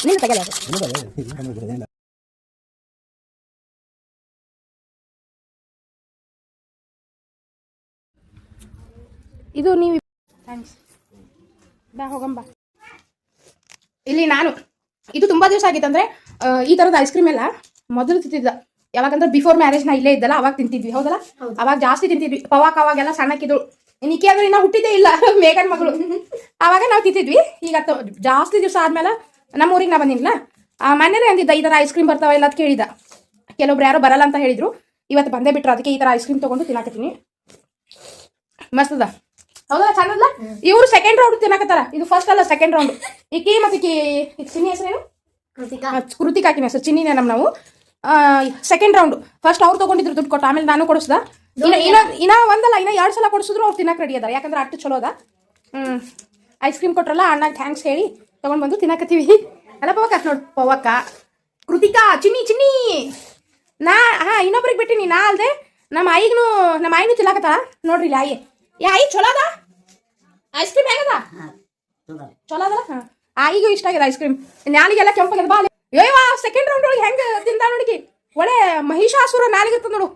ನೀನು ತಗಲ್ಲ ಇದು ನೀವು ಥ್ಯಾಂಕ್ಸ್ ಬಾ ಹೋಗಂಬ. ಇಲ್ಲಿ ನಾನು ಇದು ತುಂಬಾ ದಿವಸ ಆಗಿತ್ತಂದ್ರೆ ಈ ತರದ ಐಸ್ ಕ್ರೀಮ್ ಎಲ್ಲ ಮೊದಲು ತಿಂತಿದ್ದ. ಯಾವಾಗಂದ್ರೆ ಬಿಫೋರ್ ಮ್ಯಾರೇಜ್ ನಾ ಇಲ್ಲೇ ಇದ್ದಲ್ಲ, ಅವಾಗ ತಿಂತಿದ್ವಿ. ಹೌದಲ್ಲ, ಅವಾಗ ಜಾಸ್ತಿ ತಿಂತಿದ್ವಿ. ಪವಾಕ್ ಅವಾಗೆಲ್ಲ ಸಣ್ಣಕ್ಕಿದ್ರು. ನಿಕ್ಕಿ ಅಂದ್ರೆ ಇನ್ನ ಹುಟ್ಟಿದ್ದೇ ಇಲ್ಲ, ಮೇಘನ್ ಮಗಳು. ಅವಾಗ ನಾವು ತಿಂತಿದ್ವಿ. ಈಗ ಜಾಸ್ತಿ ದಿವಸ ಆದ್ಮೇಲೆ ನಮ್ಮ ಊರಿಗೆ ನಾ ಬಂದಿಲ್ಲ. ಮನೇಲೆ ಅಂದಿದ್ದ ಈ ತರ ಐಸ್ ಕ್ರೀಮ್ ಬರ್ತಾವ ಇಲ್ಲ ಅಂತ ಕೇಳಿದ. ಕೆಲವೊಬ್ರು ಯಾರೋ ಬರಲ್ಲ ಅಂತ ಹೇಳಿದ್ರು, ಇವತ್ತು ಬಂದೇ ಬಿಟ್ರು. ಅದಕ್ಕೆ ಈ ತರ ಐಸ್ ಕ್ರೀಮ್ ತಗೊಂಡು ತಿನ್ನಾಕತ್ತೀನಿ. ಮಸ್ತದ, ಹೌದಾ, ಚಂದಲ್ಲ. ಇವ್ರು ಸೆಕೆಂಡ್ ರೌಂಡ್ ತಿನ್ನಾಕತ್ತಾರ. ಇದು ಫಸ್ಟ್ ಅಲ್ಲ, ಸೆಕೆಂಡ್ ರೌಂಡ್. ಈಕಿ ಮತ್ತೆ ಚಿನ್ನಿ ಹೆಸರೇನು? ಕೃತಿಕಾಕಿನ ಹೆಸರು. ಚಿನ್ನಿನೇ ನಾವು ಸೆಕೆಂಡ್ ರೌಂಡ್. ಫಸ್ಟ್ ಅವ್ರು ತಗೊಂಡಿದ್ರು ದುಡ್ಡು ಕೊಟ್ಟು, ಆಮೇಲೆ ನಾನು ಕೊಡಿಸ್ದ. ಇನ್ನ ಒಂದಲ್ಲ ಇನ್ನ 2 ಸಲ ಕೊಡಿಸಿದ್ರು ಅವ್ರು ತಿನ್ನಕ್ಕೆ ರೆಡಿ ಅದ. ಯಾಕಂದ್ರೆ ಅಷ್ಟು ಚಲೋ ಅದ. ಐಸ್ ಕ್ರೀಮ್ ಕೊಟ್ರಲ್ಲ, ಅಣ್ಣಾಗ ಥ್ಯಾಂಕ್ಸ್ ಹೇಳಿ ತಗೊಂಡ್ ಬಂದು ತಿನ್ನಕತ್ತೀವಿ. ಅಲ್ಲ ಪವಕ್ಕ ನೋಡು, ಪವಕ್ಕ, ಕೃತಿಕಾ, ಚಿನ್ನಿ ನಾ ಇನ್ನೊಬ್ರಿಗೆ ಬಿಟ್ಟಿನಿ. ನಾ ಅಲ್ದೆ ನಮ್ಮ ಆಯಿನೂ ತಿನ್ನಾಕತ್ತಾಳ ನೋಡ್ರಿ. ಇಲ್ಲಿ ಆಯಿ ಚಲೋ ಅದ ಐಸ್ ಕ್ರೀಮ್. ಹೇಗದ? ಚಲೋ ಅದಲ್ಲ. ಆಯಿಗೂ ಇಷ್ಟ ಆಗಿದೆ ಐಸ್ ಕ್ರೀಮ್. ನಾಲಿಗೆಲ್ಲ ಕೆಂಪಾಗ್ಯದ. ಬಾ ಅಯ್ಯವ್ವ, ಸೆಕೆಂಡ್ ರೌಂಡ್ ಒಳಗೆ ಹೆಂಗ ತಿಂದ ನೋಡಿಕಿ. ಒಳ್ಳೆ ಮಹಿಷಾಸುರ ನಾಲಿಗೆ ಇರ್ತದ ನೋಡು,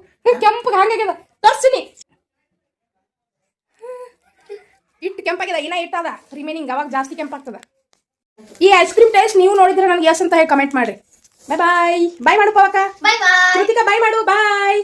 ಕೆಂಪಗೆ ಹಂಗಾಗ್ಯದ. ತರ್ಸಿನಿ ಇಟ್ಟು ಕೆಂಪಾಗ್ಯದ. ಇನ್ನ ಇಟ್ಟದ ರಿಮೈನಿಂಗ್, ಅವಾಗ ಜಾಸ್ತಿ ಕೆಂಪಾಗ್ತದ. ಈ ಐಸ್ ಕ್ರೀಮ್ ಟೇಸ್ಟ್ ನೀವು ನೋಡಿದ್ರೆ ನನಗೆ ಎಸ್ ಅಂತ ಹೇಳಿ ಕಮೆಂಟ್ ಮಾಡ್ರಿ. ಬಾಯ್ ಬಾಯ್. ಬಾಯ್ ಮಾಡು ಪವಕ. ಕೃತಿಕಾ ಬಾಯ್ ಮಾಡು. ಬಾಯ್.